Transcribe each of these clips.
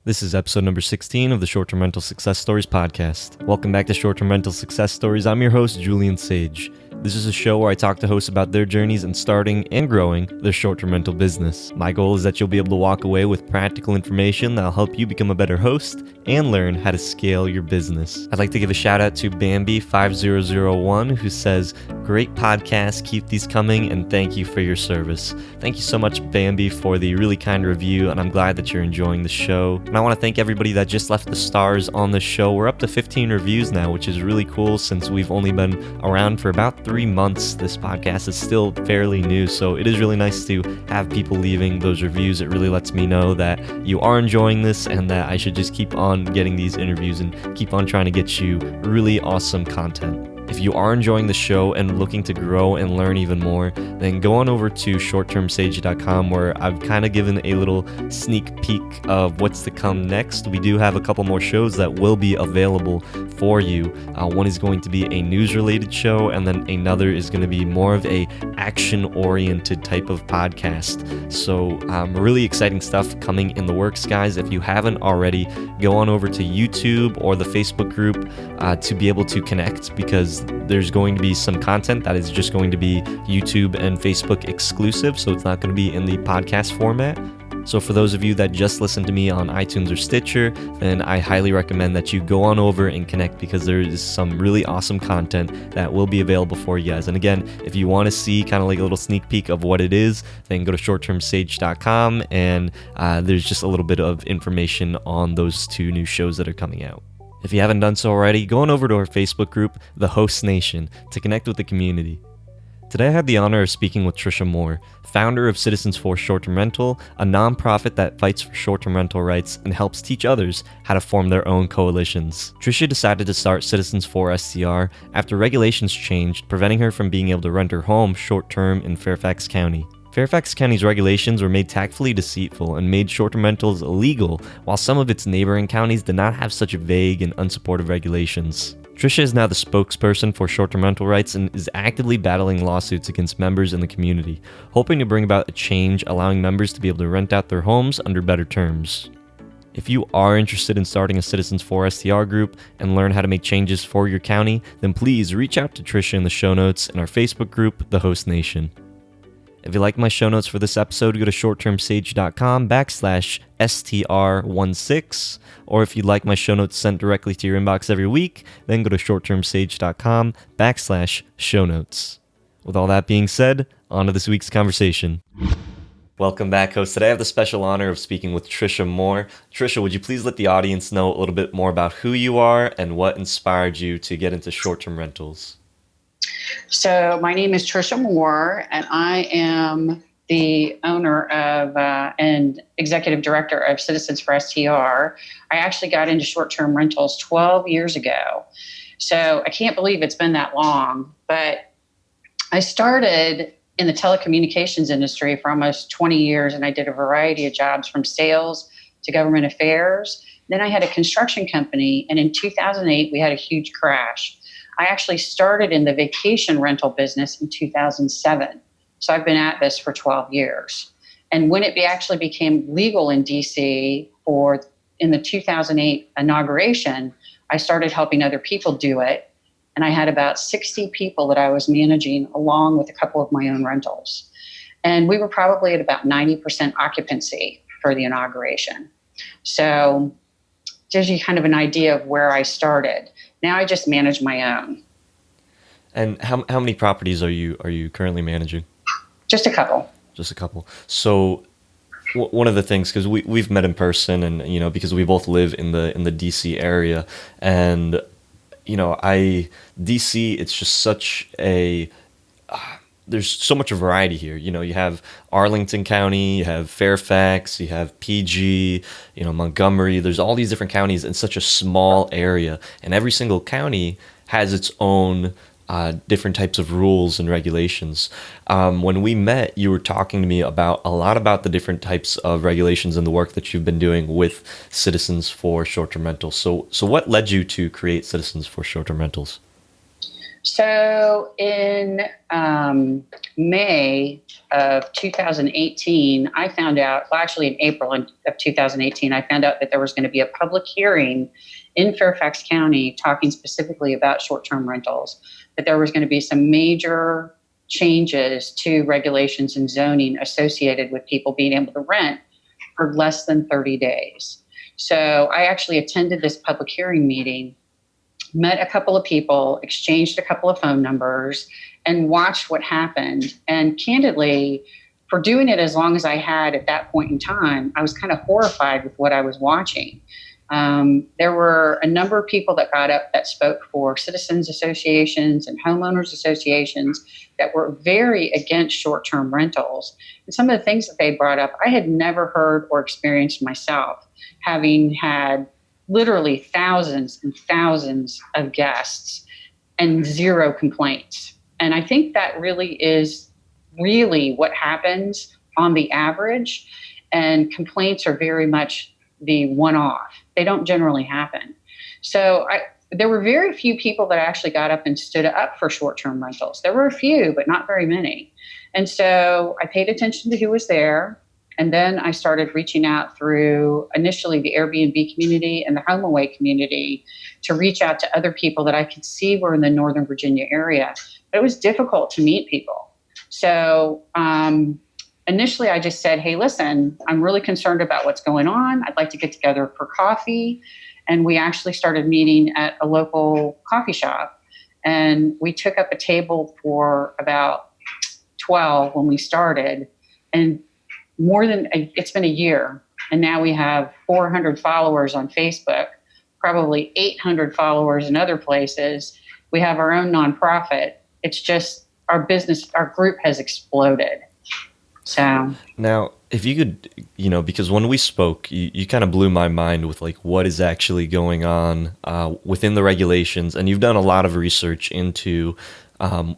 This is episode number 16 of the Short-Term Rental Success Stories podcast. Welcome back to Short-Term Rental Success Stories. I'm your host, Julian Sage. This is a show where I talk to hosts about their journeys in starting and growing their short-term rental business. My goal is that you'll be able to walk away with practical information that'll help you become a better host and learn how to scale your business. I'd like to give a shout out to Bambi5001 who says, "Great podcast, keep these coming, and thank you for your service." Thank you so much, Bambi, for the really kind review, and I'm glad that you're enjoying the show. And I want to thank everybody that just left the stars on the show. We're up to 15 reviews now, which is really cool since we've only been around for about 3 months. This podcast is still fairly new, so it is really nice to have people leaving those reviews. It really lets me know that you are enjoying this and that I should just keep on getting these interviews and keep on trying to get you really awesome content. If you are enjoying the show and looking to grow and learn even more, then go on over to shorttermsage.com where I've kind of given a little sneak peek of what's to come next. We do have a couple more shows that will be available for you. One is going to be a news-related show, and then another is going to be more of a action-oriented type of podcast. So really exciting stuff coming in the works, guys. If you haven't already, go on over to YouTube or the Facebook group to be able to connect, because there's going to be some content that is just going to be YouTube and Facebook exclusive, so it's not going to be in the podcast format. So for those of you that just listen to me on iTunes or Stitcher, then I highly recommend that you go on over and connect, because there is some really awesome content that will be available for you guys. And again, if you want to see kind of like a little sneak peek of what it is, then go to shorttermsage.com, and there's just a little bit of information on those 2 new shows that are coming out. If you haven't done so already, go on over to our Facebook group, The Host Nation, to connect with the community. Today I had the honor of speaking with Tricia Moore, founder of Citizens for Short-Term Rental, a nonprofit that fights for short-term rental rights and helps teach others how to form their own coalitions. Tricia decided to start Citizens for STR after regulations changed, preventing her from being able to rent her home short-term in Fairfax County. Fairfax County's regulations were made tactfully deceitful and made short-term rentals illegal, while some of its neighboring counties did not have such vague and unsupportive regulations. Tricia is now the spokesperson for short-term rental rights and is actively battling lawsuits against members in the community, hoping to bring about a change allowing members to be able to rent out their homes under better terms. If you are interested in starting a Citizens for STR group and learn how to make changes for your county, then please reach out to Tricia in the show notes in our Facebook group, The Host Nation. If you like my show notes for this episode, go to shorttermsage.com/STR16. Or if you'd like my show notes sent directly to your inbox every week, then go to shorttermsage.com/show notes. With all that being said, on to this week's conversation. Welcome back, host. Today I have the special honor of speaking with Tricia Moore. Tricia, would you please let the audience know a little bit more about who you are and what inspired you to get into short-term rentals? So my name is Tricia Moore, and I am the owner of and executive director of Citizens for STR. I actually got into short-term rentals 12 years ago. So I can't believe it's been that long, but I started in the telecommunications industry for almost 20 years, and I did a variety of jobs from sales to government affairs. Then I had a construction company, and in 2008, we had a huge crash. I actually started in the vacation rental business in 2007. So I've been at this for 12 years. And when it actually became legal in DC in the 2008 inauguration, I started helping other people do it. And I had about 60 people that I was managing along with a couple of my own rentals. And we were probably at about 90% occupancy for the inauguration. So gives you kind of an idea of where I started. Now I just manage my own. And how many properties are you currently managing? Just a couple. Just a couple. So one of the things, because we've met in person, and because we both live in the DC area, and DC, it's just such a there's so much variety here. You have Arlington County, you have Fairfax, you have PG, Montgomery. There's all these different counties in such a small area, and every single county has its own different types of rules and regulations. When we met, you were talking to me a lot about the different types of regulations and the work that you've been doing with Citizens for Short-Term Rentals. So what led you to create Citizens for Short-Term Rentals? So in May of 2018, I found out, well, actually in April of 2018, I found out that there was going to be a public hearing in Fairfax County talking specifically about short-term rentals, that there was going to be some major changes to regulations and zoning associated with people being able to rent for less than 30 days. So I actually attended this public hearing meeting, met a couple of people, exchanged a couple of phone numbers, and watched what happened. And candidly, for doing it as long as I had at that point in time, I was kind of horrified with what I was watching. There were a number of people that got up that spoke for citizens associations and homeowners associations that were very against short-term rentals. And some of the things that they brought up, I had never heard or experienced myself, having had literally thousands and thousands of guests and zero complaints. And I think that really is what happens on the average. And complaints are very much the one-off. They don't generally happen. So there were very few people that actually got up and stood up for short-term rentals. There were a few, but not very many. And so I paid attention to who was there. And then I started reaching out through initially the Airbnb community and the HomeAway community to reach out to other people that I could see were in the Northern Virginia area. But it was difficult to meet people. So initially I just said, hey, listen, I'm really concerned about what's going on. I'd like to get together for coffee. And we actually started meeting at a local coffee shop. And we took up a table for about 12 when we started. And it's been a year. And now we have 400 followers on Facebook, probably 800 followers in other places. We have our own nonprofit. It's just our group has exploded. So now, if you could, because when we spoke, you kind of blew my mind with like what is actually going on within the regulations, and you've done a lot of research into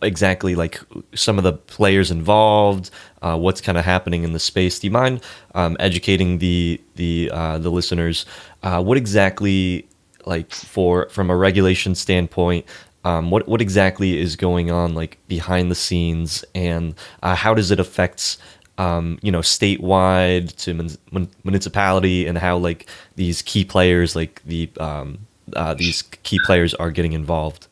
exactly like some of the players involved, what's kind of happening in the space. Do you mind educating the listeners? What exactly, like from a regulation standpoint, what exactly is going on like behind the scenes, and how does it affect statewide to municipality, and how like these key players like these key players are getting involved?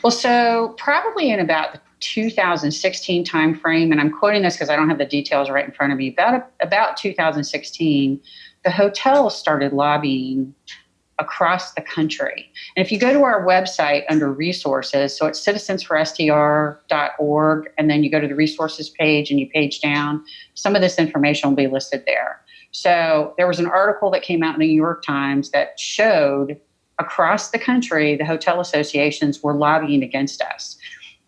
Well, so probably in about the 2016 timeframe, and I'm quoting this because I don't have the details right in front of me, about 2016, the hotels started lobbying across the country. And if you go to our website under resources, so it's citizensforstr.org, and then you go to the resources page and you page down, some of this information will be listed there. So there was an article that came out in the New York Times that showed across the country, the hotel associations were lobbying against us.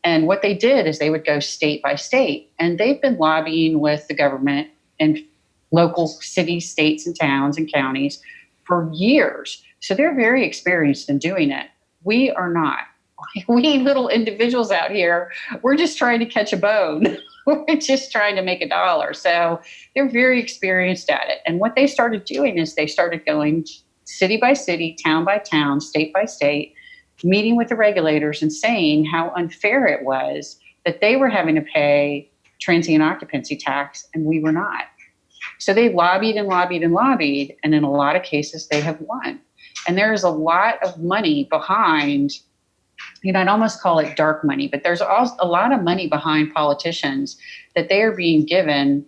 And what they did is they would go state by state, and they've been lobbying with the government in local cities, states, and towns and counties for years. So they're very experienced in doing it. We are not. We little individuals out here, we're just trying to catch a bone. We're just trying to make a dollar. So they're very experienced at it. And what they started doing is they started going city by city, town by town, state by state, meeting with the regulators and saying how unfair it was that they were having to pay transient occupancy tax and we were not. So they lobbied and lobbied and lobbied, and in a lot of cases they have won. And there's a lot of money behind, I'd almost call it dark money, but there's also a lot of money behind politicians that they are being given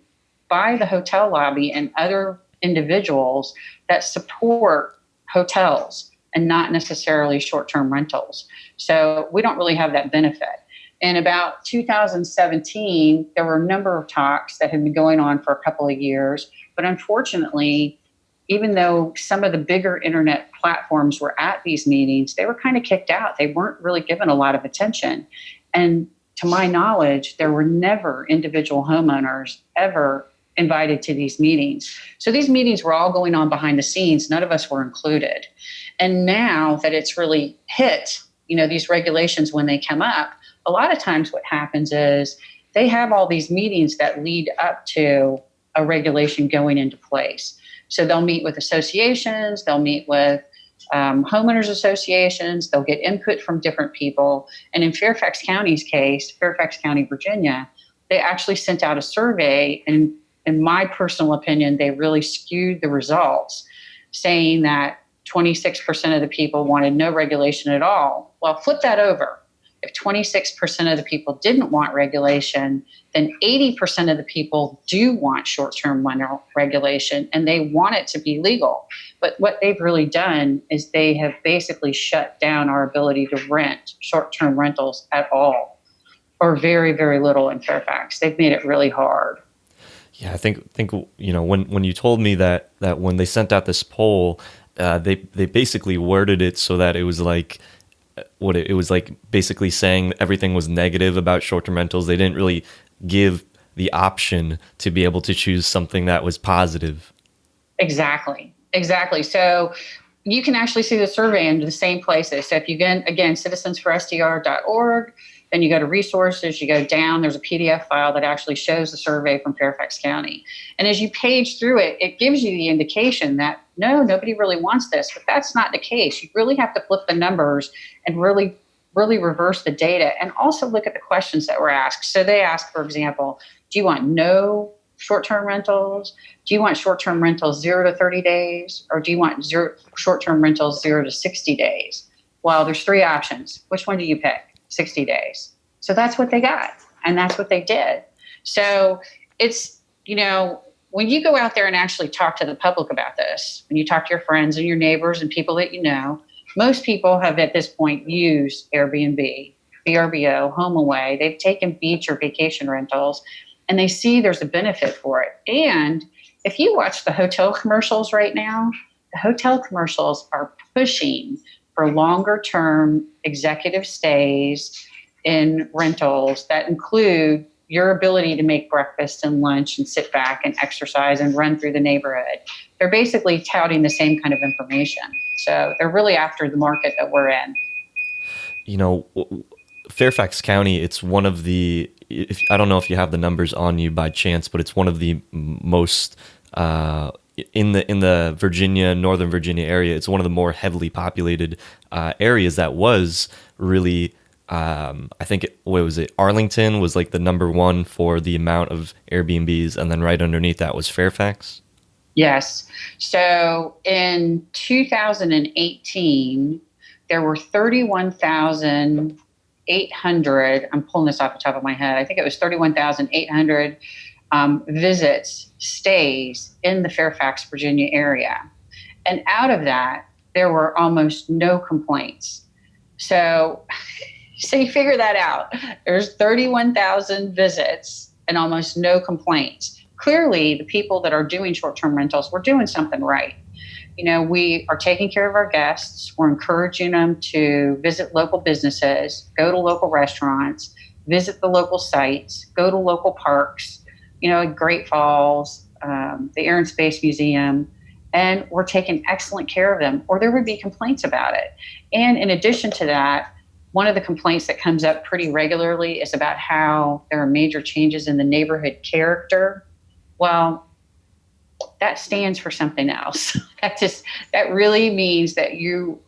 by the hotel lobby and other individuals that support hotels and not necessarily short-term rentals. So we don't really have that benefit. In about 2017, there were a number of talks that had been going on for a couple of years, but unfortunately, even though some of the bigger internet platforms were at these meetings, they were kind of kicked out. They weren't really given a lot of attention. And to my knowledge, there were never individual homeowners ever invited to these meetings. So these meetings were all going on behind the scenes. None of us were included. And now that it's really hit, these regulations, when they come up, a lot of times what happens is they have all these meetings that lead up to a regulation going into place. So they'll meet with associations, they'll meet with homeowners associations. They'll get input from different people. And in Fairfax County's case, Fairfax County, Virginia, they actually sent out a survey. And in my personal opinion, they really skewed the results, saying that 26% of the people wanted no regulation at all. Well, flip that over. If 26% of the people didn't want regulation, then 80% of the people do want short-term rental regulation, and they want it to be legal. But what they've really done is they have basically shut down our ability to rent short-term rentals at all, or very, very little in Fairfax. They've made it really hard. Yeah, I think when you told me that when they sent out this poll, they basically worded it so that it was like it was like basically saying everything was negative about short-term rentals. They didn't really give the option to be able to choose something that was positive. Exactly. So you can actually see the survey in the same places. So if you again, citizensforstr.org, then you go to resources, you go down, there's a PDF file that actually shows the survey from Fairfax County. And as you page through it, it gives you the indication that no, nobody really wants this, but that's not the case. You really have to flip the numbers and really reverse the data, and also look at the questions that were asked. So they asked, for example, do you want no short-term rentals? Do you want short-term rentals 0 to 30 days? Or do you want short-term rentals 0 to 60 days? Well, there's 3 options. Which one do you pick? 60 days. So that's what they got, and that's what they did. So it's, when you go out there and actually talk to the public about this, when you talk to your friends and your neighbors and people that you know, most people have at this point used Airbnb, VRBO, HomeAway. They've taken beach or vacation rentals, and they see there's a benefit for it. And if you watch the hotel commercials right now, the hotel commercials are pushing for longer term executive stays in rentals that include your ability to make breakfast and lunch and sit back and exercise and run through the neighborhood. They're basically touting the same kind of information. So they're really after the market that we're in. Fairfax County, it's one of the, I don't know if you have the numbers on you by chance, but it's one of the most, in the Northern Virginia area, it's one of the more heavily populated areas that was really, I think, Arlington was like the number one for the amount of Airbnbs, and then right underneath that was Fairfax? Yes. So in 2018, there were 31,800, I'm pulling this off the top of my head, I think it was 31,800 visits, stays in the Fairfax, Virginia area. And out of that, there were almost no complaints. So you figure that out. There's 31,000 visits and almost no complaints. Clearly, the people that are doing short-term rentals, we're doing something right. We are taking care of our guests. We're encouraging them to visit local businesses, go to local restaurants, visit the local sites, go to local parks, Great Falls, the Air and Space Museum, and we're taking excellent care of them, or there would be complaints about it. And in addition to that, one of the complaints that comes up pretty regularly is about how there are major changes in the neighborhood character. Well, that stands for something else. That really means that you're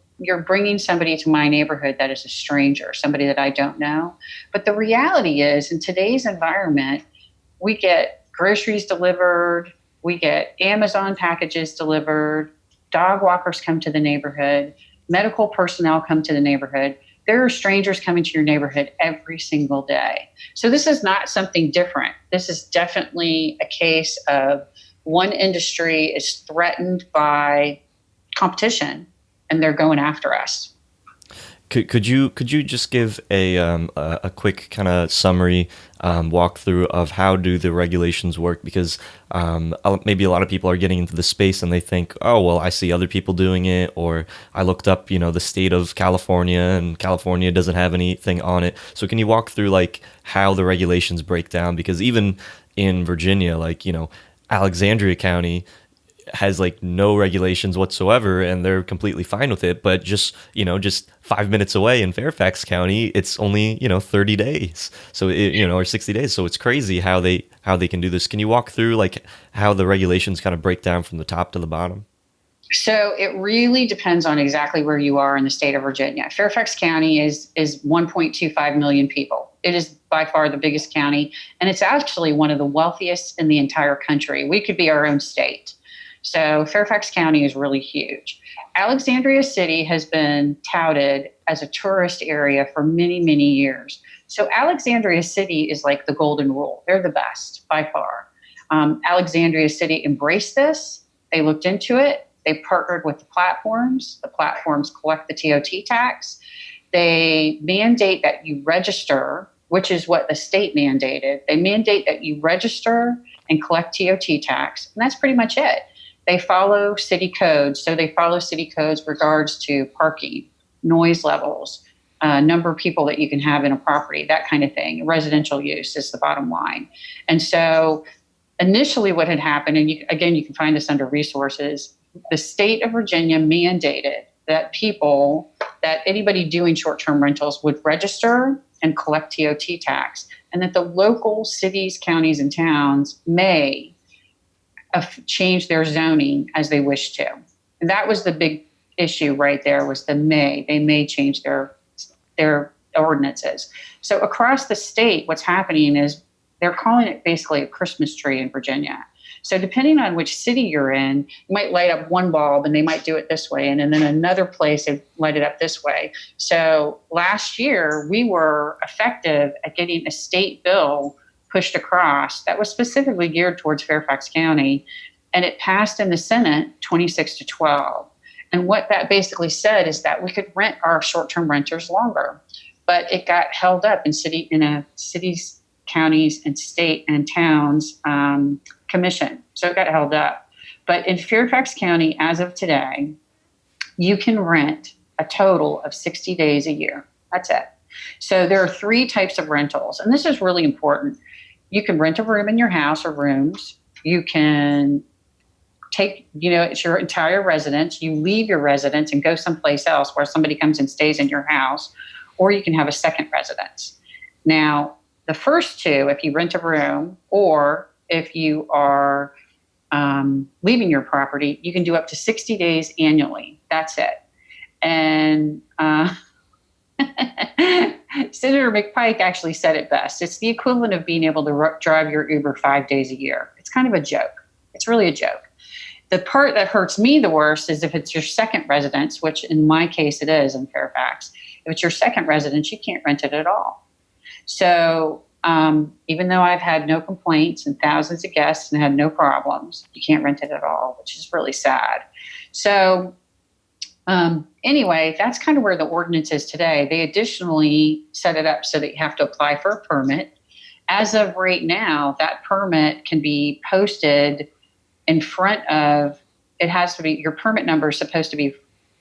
bringing somebody to my neighborhood that is a stranger, somebody that I don't know. But the reality is, in today's environment, we get groceries delivered, we get Amazon packages delivered, dog walkers come to the neighborhood, medical personnel come to the neighborhood. There are strangers coming to your neighborhood every single day. So this is not something different. This is definitely a case of one industry is threatened by competition, and they're going after us. Could you just give a quick kind of summary walkthrough of how do the regulations work? Because maybe a lot of people are getting into the space and they think, oh, well, I see other people doing it, or I looked up, the state of California, and California doesn't have anything on it. So can you walk through like how the regulations break down? Because even in Virginia, Alexandria County has like no regulations whatsoever, and they're completely fine with it. But just 5 minutes away in Fairfax County, it's only 30 days, so or 60 days. So it's crazy how they can do this. Can you walk through like how the regulations kind of break down from the top to the bottom? So it really depends on exactly where you are in the state of Virginia. Fairfax County is 1.25 million people. It is by far the biggest county, and it's actually one of the wealthiest in the entire country. We could be our own state. So Fairfax County is really huge. Alexandria City has been touted as a tourist area for many, many years. So Alexandria City is like the golden rule. They're the best by far. Alexandria City embraced this. They looked into it. They partnered with the platforms. The platforms collect the TOT tax. They mandate that you register, which is what the state mandated. They mandate that you register and collect TOT tax, and that's pretty much it. They follow city codes. So they follow city codes regards to parking, noise levels, number of people that you can have in a property, that kind of thing. Residential use is the bottom line. And so initially what had happened, and you can find this under resources, the state of Virginia mandated that anybody doing short-term rentals would register and collect TOT tax, and that the local cities, counties, and towns may change their zoning as they wish to. And that was the big issue right there, was they may change their ordinances. So across the state, what's happening is they're calling it basically a Christmas tree in Virginia. So depending on which city you're in, you might light up one bulb and they might do it this way. And then another place, they light it up this way. So last year, we were effective at getting a state bill pushed across that was specifically geared towards Fairfax County. And it passed in the Senate 26-12. And what that basically said is that we could rent our short-term renters longer. But it got held up in cities, counties, and state and towns commission. So it got held up. But in Fairfax County, as of today, you can rent a total of 60 days a year. That's it. So there are 3 types of rentals. And this is really important. You can rent a room in your house or rooms. You can take, it's your entire residence. You leave your residence and go someplace else where somebody comes and stays in your house. Or you can have a second residence. Now, the first 2, if you rent a room or if you are leaving your property, you can do up to 60 days annually. That's it. And Senator McPike actually said it best. It's the equivalent of being able to drive your Uber 5 days a year. It's kind of a joke. It's really a joke. The part that hurts me the worst is if it's your second residence, which in my case it is in Fairfax. If it's your second residence, you can't rent it at all. So even though I've had no complaints and thousands of guests and had no problems, you can't rent it at all, which is really sad. So anyway, that's kind of where the ordinance is today. They additionally set it up so that you have to apply for a permit. As of right now, that permit can be posted in front of, your permit number is supposed to be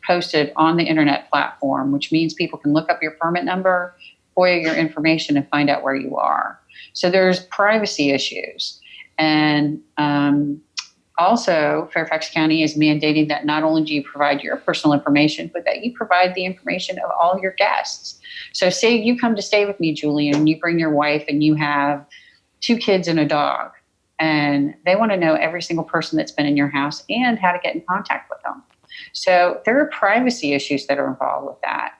posted on the internet platform, which means people can look up your permit number, FOIA your information, and find out where you are. So there's privacy issues. And also, Fairfax County is mandating that not only do you provide your personal information, but that you provide the information of all your guests. So say you come to stay with me, Julian, and you bring your wife and you have 2 kids and a dog, and they want to know every single person that's been in your house and how to get in contact with them. So there are privacy issues that are involved with that.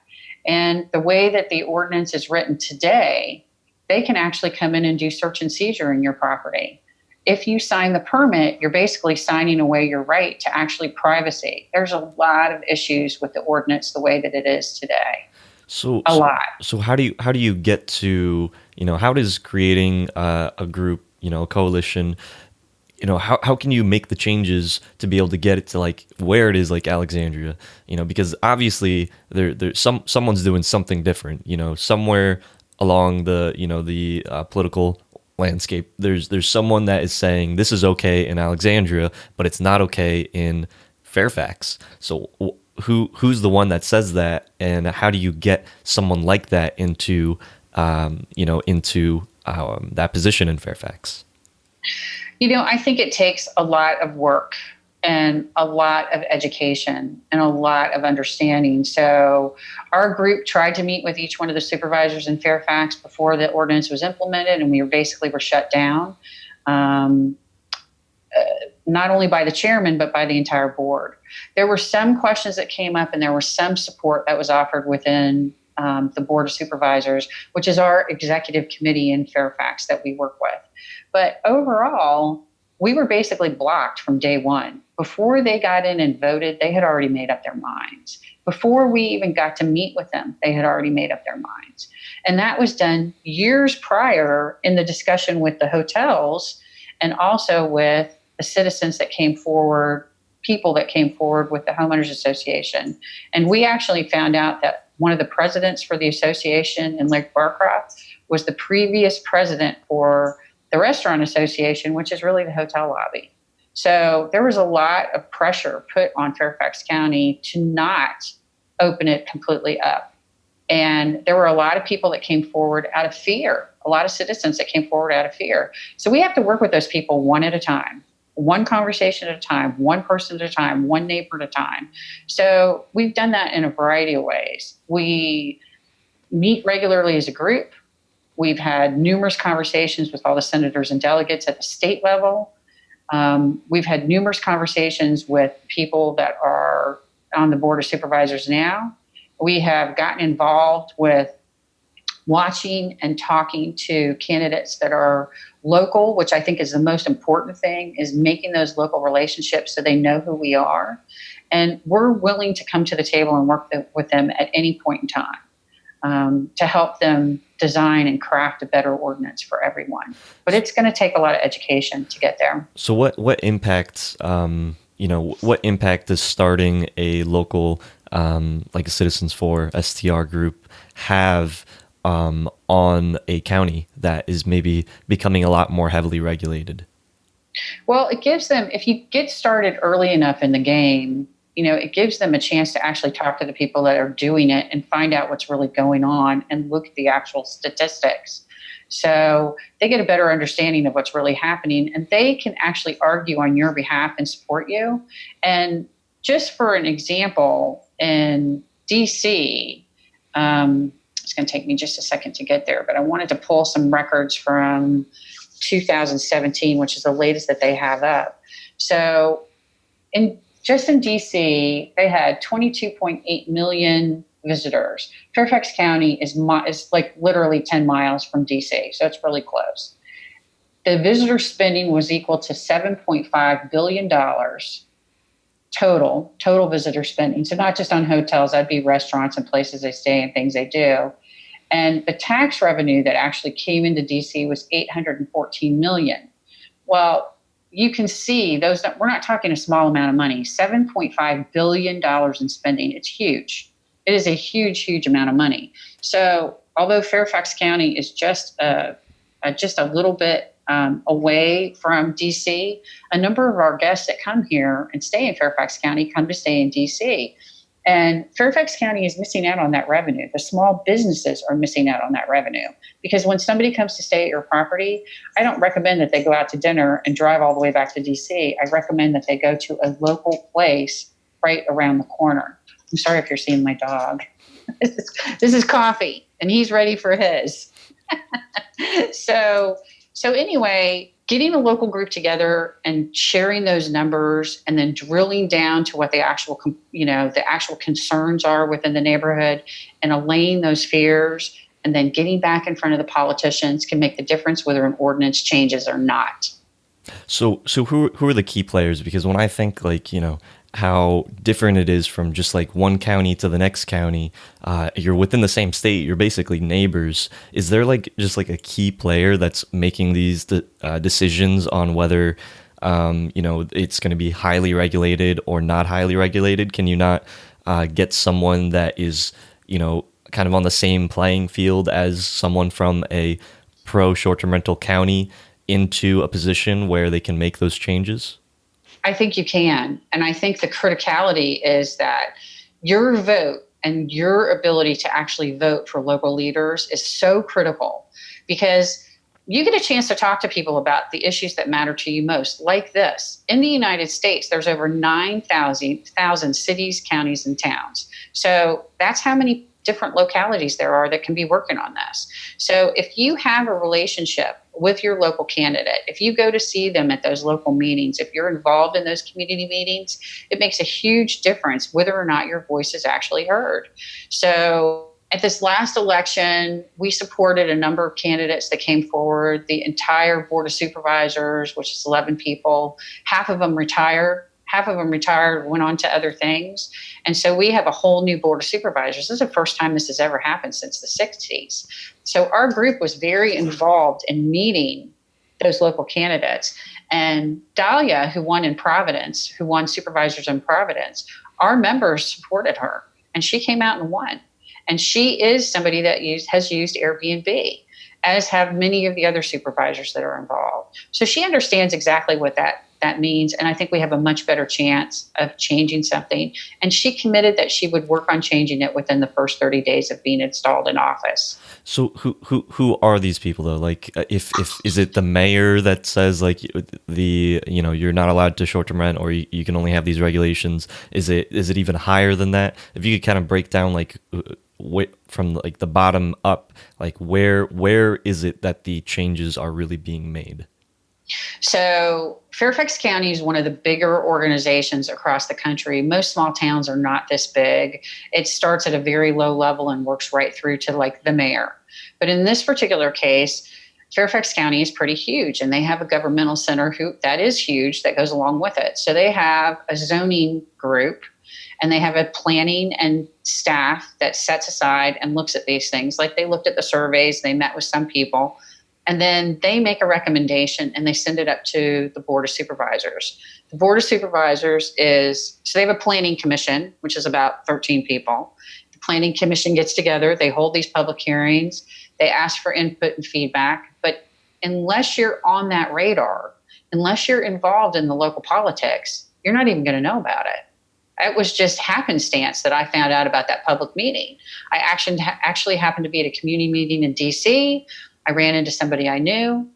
And the way that the ordinance is written today, they can actually come in and do search and seizure in your property. If you sign the permit, you're basically signing away your right to actually privacy. There's a lot of issues with the ordinance the way that it is today. So how do you get to, how does creating a group, a coalition, how can you make the changes to be able to get it to like where it is like Alexandria, because obviously there's someone's doing something different, somewhere along the political landscape. There's someone that is saying this is okay in Alexandria, but it's not okay in Fairfax. So who's the one that says that, and how do you get someone like that into that position in Fairfax? I think it takes a lot of work and a lot of education and a lot of understanding. So our group tried to meet with each one of the supervisors in Fairfax before the ordinance was implemented, and we were shut down. not only by the chairman, but by the entire board. There were some questions that came up, and there was some support that was offered within the Board of Supervisors, which is our executive committee in Fairfax that we work with. But overall, we were basically blocked from day one. Before they got in and voted, they had already made up their minds. Before we even got to meet with them, they had already made up their minds. And that was done years prior in the discussion with the hotels and also with the citizens that came forward, people that came forward with the Homeowners Association. And we actually found out that one of the presidents for the association in Lake Barcroft was the previous president for the Restaurant Association, which is really the hotel lobby. So there was a lot of pressure put on Fairfax County to not open it completely up. And there were a lot of people that came forward out of fear, a lot of citizens that came forward out of fear. So we have to work with those people one at a time, one conversation at a time, one person at a time, one neighbor at a time. So we've done that in a variety of ways. We meet regularly as a group. We've had numerous conversations with all the senators and delegates at the state level. We've had numerous conversations with people that are on the Board of Supervisors now. We have gotten involved with watching and talking to candidates that are local, which I think is the most important thing, is making those local relationships so they know who we are. And we're willing to come to the table and work with them at any point in time to help them design and craft a better ordinance for everyone. But it's going to take a lot of education to get there. So what impacts, what impact does starting a local, like a Citizens for STR group have on a county that is maybe becoming a lot more heavily regulated? Well, it gives them, if you get started early enough in the game, it gives them a chance to actually talk to the people that are doing it and find out what's really going on and look at the actual statistics. So they get a better understanding of what's really happening, and they can actually argue on your behalf and support you. And just for an example, in DC, it's going to take me just a second to get there, but I wanted to pull some records from 2017, which is the latest that they have up. So just in DC, they had 22.8 million visitors. Fairfax County is like literally 10 miles from DC, so it's really close. The visitor spending was equal to $7.5 billion total visitor spending. So not just on hotels, that'd be restaurants and places they stay and things they do. And the tax revenue that actually came into DC was $814 million. Well, you can see those, we're not talking a small amount of money, $7.5 billion in spending. It's huge. It is a huge, huge amount of money. So although Fairfax County is just a little bit away from DC, a number of our guests that come here and stay in Fairfax County come to stay in DC. And Fairfax County is missing out on that revenue. The small businesses are missing out on that revenue because when somebody comes to stay at your property, I don't recommend that they go out to dinner and drive all the way back to DC. I recommend that they go to a local place right around the corner. I'm sorry if you're seeing my dog. This is Coffee, and he's ready for his. So anyway, getting a local group together and sharing those numbers and then drilling down to what the actual concerns are within the neighborhood and allaying those fears and then getting back in front of the politicians can make the difference whether an ordinance changes or not. So who are the key players? Because when I think how different it is from just like one county to the next county, you're within the same state, you're basically neighbors. Is there just a key player that's making these decisions on whether it's going to be highly regulated or not highly regulated? Can you not get someone that is kind of on the same playing field as someone from a pro short-term rental county into a position where they can make those changes? I think you can. And I think the criticality is that your vote and your ability to actually vote for local leaders is so critical because you get a chance to talk to people about the issues that matter to you most, like this. In the United States, there's over 9,000 cities, counties, and towns. So that's how many different localities there are that can be working on this. So if you have a relationship with your local candidate. If you go to see them at those local meetings, if you're involved in those community meetings, it makes a huge difference whether or not your voice is actually heard. So at this last election, we supported a number of candidates that came forward. The entire Board of Supervisors, which is 11 people, half of them retired, went on to other things. And so we have a whole new Board of Supervisors. This is the first time this has ever happened since the 60s. So our group was very involved in meeting those local candidates. And Dahlia, who won Supervisors in Providence, our members supported her, and she came out and won. And she is somebody that has used Airbnb, as have many of the other supervisors that are involved. So she understands exactly what that means. And I think we have a much better chance of changing something. And she committed that she would work on changing it within the first 30 days of being installed in office. So who are these people though? Like if is it the mayor that says like you're not allowed to short-term rent, or you can only have these regulations? Is it even higher than that? If you could kind of break down like from like the bottom up, like where is it that the changes are really being made? So Fairfax County is one of the bigger organizations across the country. Most small towns are not this big. It starts at a very low level and works right through to like the mayor. But in this particular case, Fairfax County is pretty huge, and they have a governmental center that is huge that goes along with it. So they have a zoning group, and they have a planning and staff that sets aside and looks at these things. Like they looked at the surveys, they met with some people, and then they make a recommendation and they send it up to the Board of Supervisors. The Board of Supervisors so they have a planning commission, which is about 13 people. The planning commission gets together, they hold these public hearings, they ask for input and feedback. But unless you're on that radar, unless you're involved in the local politics, you're not even going to know about it. It was just happenstance that I found out about that public meeting. I actually happened to be at a community meeting in DC. I ran into somebody I knew.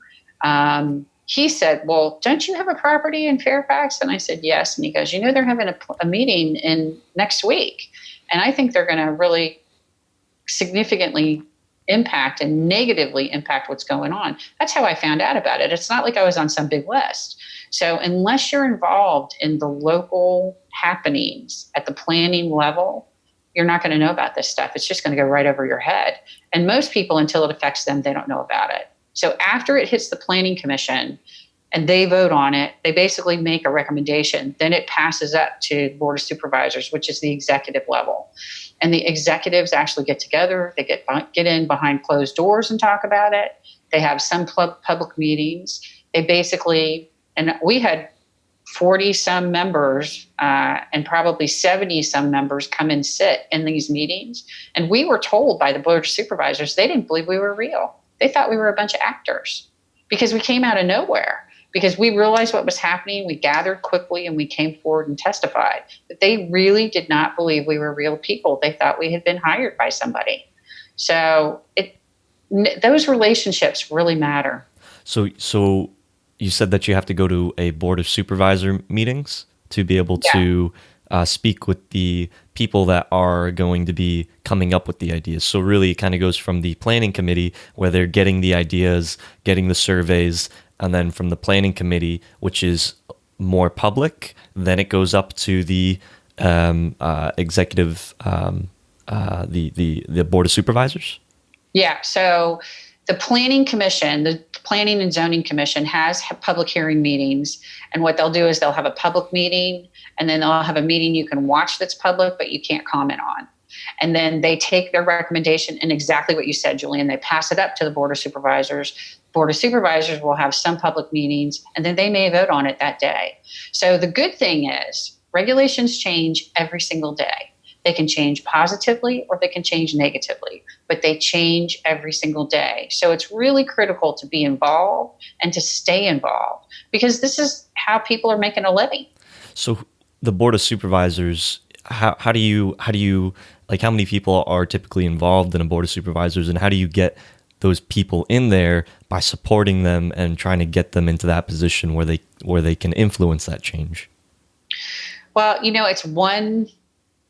He said, well, don't you have a property in Fairfax? And I said, yes. And he goes, they're having a meeting in next week. And I think they're going to really significantly impact and negatively impact what's going on. That's how I found out about it. It's not like I was on some big list. So unless you're involved in the local happenings at the planning level, you're not going to know about this stuff. It's just going to go right over your head. And most people, until it affects them, they don't know about it. So after it hits the planning commission and they vote on it, they basically make a recommendation. Then it passes up to the Board of Supervisors, which is the executive level. And the executives actually get together. They get in behind closed doors and talk about it. They have some public meetings. They basically, and we had 40 some members and probably 70 some members come and sit in these meetings. And we were told by the Board of Supervisors, they didn't believe we were real. They thought we were a bunch of actors because we came out of nowhere, because we realized what was happening. We gathered quickly and we came forward and testified. But they really did not believe we were real people. They thought we had been hired by somebody. So those relationships really matter. So you said that you have to go to a Board of Supervisor meetings to be able to speak with the people that are going to be coming up with the ideas. So really it kind of goes from the planning committee, where they're getting the ideas, getting the surveys, and then from the planning committee, which is more public, then it goes up to the executive, the Board of Supervisors. Yeah. So the Planning Commission, the Planning and Zoning Commission, has public hearing meetings. And what they'll do is they'll have a public meeting, and then they'll have a meeting you can watch that's public, but you can't comment on. And then they take their recommendation and exactly what you said, Julian, they pass it up to the Board of Supervisors. Board of Supervisors will have some public meetings, and then they may vote on it that day. So the good thing is regulations change every single day. They can change positively or they can change negatively, but they change every single day. So it's really critical to be involved and to stay involved, because this is how people are making a living. So the Board of Supervisors, how do you like, how many people are typically involved in a Board of Supervisors, and how do you get those people in there by supporting them and trying to get them into that position where they can influence that change? Well, it's one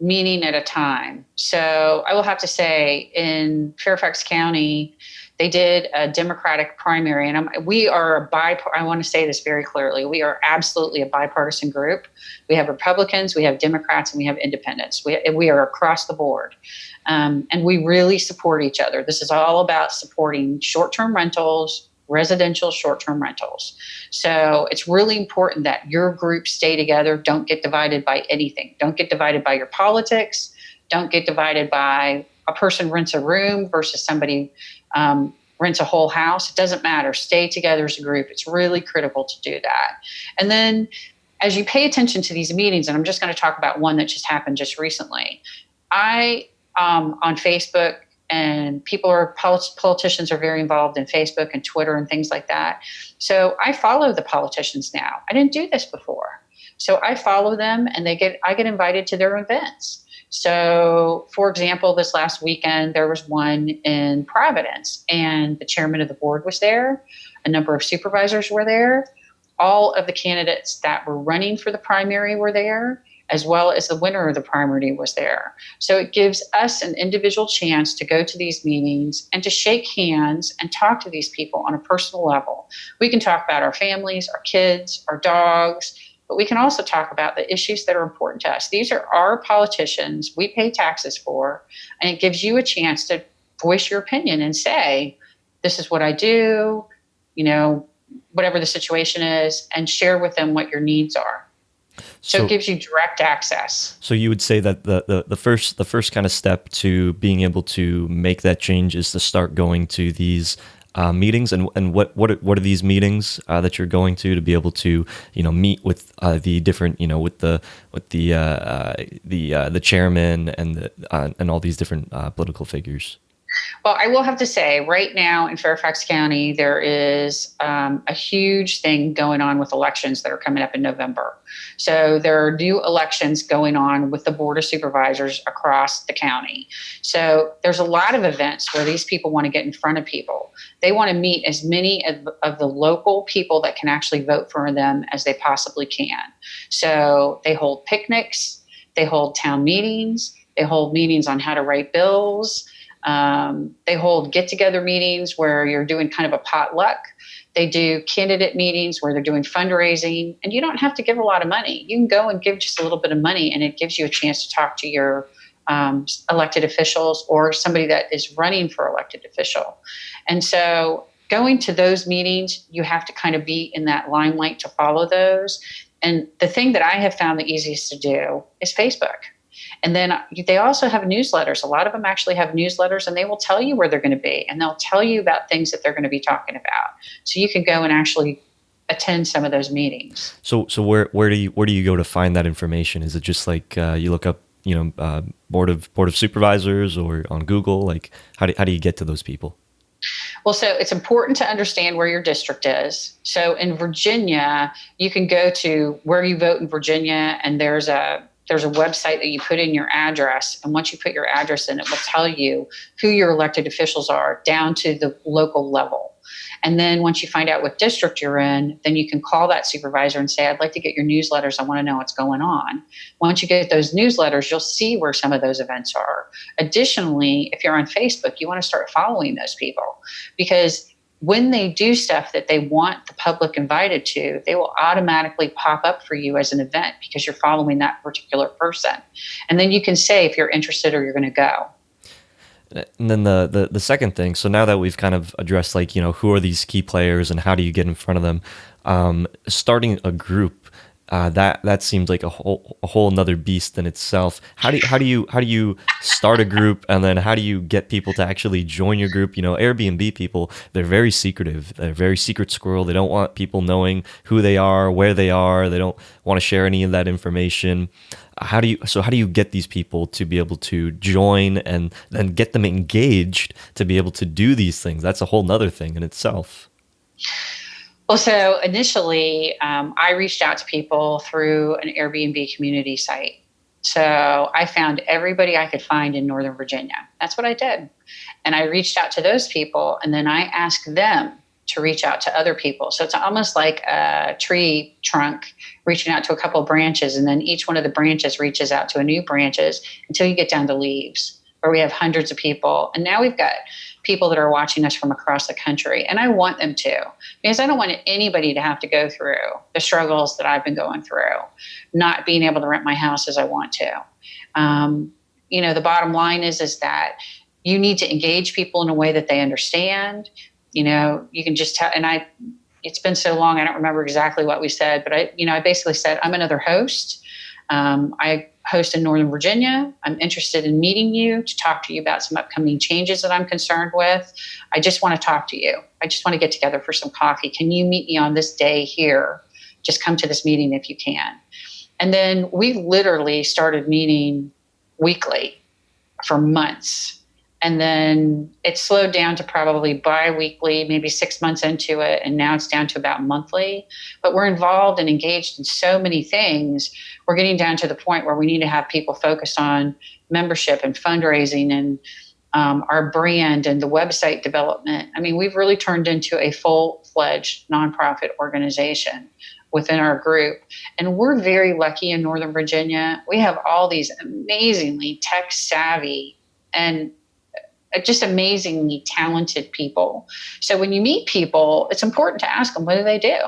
meeting at a time. So I will have to say in Fairfax County, they did a Democratic primary, and we are I want to say this very clearly. We are absolutely a bipartisan group. We have Republicans, we have Democrats, and we have independents. We are across the board. And we really support each other. This is all about supporting short-term rentals, residential short-term rentals. So it's really important that your group stay together. Don't get divided by anything. Don't get divided by your politics. Don't get divided by a person rents a room versus somebody rents a whole house. It doesn't matter. Stay together as a group. It's really critical to do that. And then as you pay attention to these meetings, and I'm just going to talk about one that just happened just recently, on Facebook, and politicians are very involved in Facebook and Twitter and things like that. So I follow the politicians now. I didn't do this before. So I follow them, and I get invited to their events. So, for example, this last weekend, there was one in Providence, and the chairman of the board was there. A number of supervisors were there. All of the candidates that were running for the primary were there, as well as the winner of the primary was there. So it gives us an individual chance to go to these meetings and to shake hands and talk to these people on a personal level. We can talk about our families, our kids, our dogs, but we can also talk about the issues that are important to us. These are our politicians we pay taxes for, and it gives you a chance to voice your opinion and say, this is what I do, whatever the situation is, and share with them what your needs are. So it gives you direct access. So you would say that the first kind of step to being able to make that change is to start going to these meetings, and what are these meetings that you're going to be able to meet with the different with the chairman and all these different political figures? Well, I will have to say, right now in Fairfax County, there is a huge thing going on with elections that are coming up in November. So there are new elections going on with the Board of Supervisors across the county. So there's a lot of events where these people want to get in front of people. They want to meet as many of the local people that can actually vote for them as they possibly can. So they hold picnics, they hold town meetings, they hold meetings on how to write bills. They hold get-together meetings where you're doing kind of a potluck. They do candidate meetings where they're doing fundraising, and you don't have to give a lot of money. You can go and give just a little bit of money, and it gives you a chance to talk to your elected officials or somebody that is running for elected official. And so going to those meetings, you have to kind of be in that limelight to follow those. And the thing that I have found the easiest to do is Facebook. And then they also have newsletters. A lot of them actually have newsletters, and they will tell you where they're going to be, and they'll tell you about things that they're going to be talking about. So you can go and actually attend some of those meetings. So where do you go to find that information? Is it just like you look up board of supervisors or on Google? Like how do you get to those people? Well, so it's important to understand where your district is. So in Virginia, you can go to where you vote in Virginia, and there's a website that you put in your address. And once you put your address in, it will tell you who your elected officials are down to the local level. And then once you find out what district you're in, then you can call that supervisor and say, I'd like to get your newsletters. I want to know what's going on. Once you get those newsletters, you'll see where some of those events are. Additionally, if you're on Facebook, you want to start following those people, because when they do stuff that they want the public invited to, they will automatically pop up for you as an event because you're following that particular person. And then you can say if you're interested or you're going to go. And then the second thing, so now that we've kind of addressed who are these key players and how do you get in front of them, starting a group, that seems like a whole another beast in itself. How do you start a group, and then how do you get people to actually join your group? Airbnb people, they're very secretive. They're very secret squirrel. They don't want people knowing who they are, where they are. They don't want to share any of that information. How do you get these people to be able to join and then get them engaged to be able to do these things? That's a whole nother thing in itself. Well, so initially, I reached out to people through an Airbnb community site. So I found everybody I could find in Northern Virginia. That's what I did. And I reached out to those people, and then I asked them to reach out to other people. So it's almost like a tree trunk reaching out to a couple of branches, and then each one of the branches reaches out to a new branches until you get down to leaves, where we have hundreds of people. And now we've got people that are watching us from across the country. And I want them to, because I don't want anybody to have to go through the struggles that I've been going through, not being able to rent my house as I want to. The bottom line is that you need to engage people in a way that they understand. You can just tell, and it's been so long, I don't remember exactly what we said, but I basically said, I'm another host. I host in Northern Virginia. I'm interested in meeting you to talk to you about some upcoming changes that I'm concerned with. I just want to talk to you. I just want to get together for some coffee. Can you meet me on this day here? Just come to this meeting if you can. And then we literally started meeting weekly for months. And then it slowed down to probably bi-weekly, maybe 6 months into it. And now it's down to about monthly. But we're involved and engaged in so many things. We're getting down to the point where we need to have people focused on membership and fundraising and our brand and the website development. I mean, we've really turned into a full-fledged nonprofit organization within our group. And we're very lucky in Northern Virginia. We have all these amazingly tech-savvy and just amazingly talented people. So when you meet people, it's important to ask them, what do they do?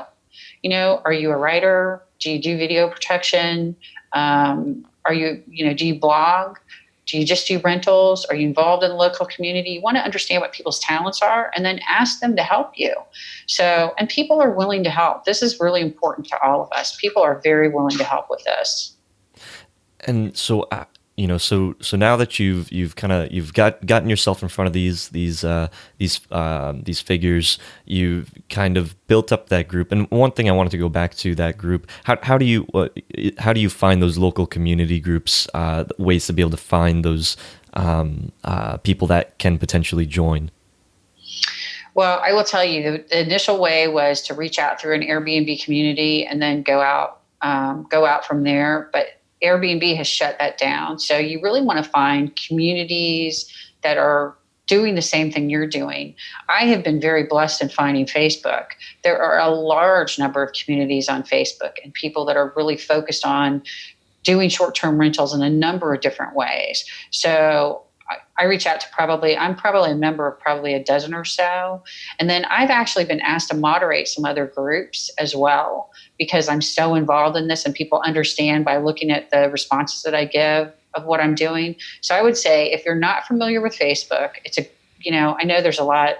Are you a writer? Do you do video protection? Do you blog? Do you just do rentals? Are you involved in the local community? You want to understand what people's talents are and then ask them to help you. And people are willing to help. This is really important to all of us. People are very willing to help with this. And so, so now that you've gotten yourself in front of these figures, you've kind of built up that group. And one thing I wanted to go back to that group: how do you find those local community groups, ways to be able to find those people that can potentially join? Well, I will tell you, the initial way was to reach out through an Airbnb community and then go out from there. But Airbnb has shut that down. So you really want to find communities that are doing the same thing you're doing. I have been very blessed in finding Facebook. There are a large number of communities on Facebook and people that are really focused on doing short-term rentals in a number of different ways. So I reach out to I'm probably a member of probably a dozen or so. And then I've actually been asked to moderate some other groups as well, because I'm so involved in this and people understand by looking at the responses that I give of what I'm doing. So I would say, if you're not familiar with Facebook, I know there's a lot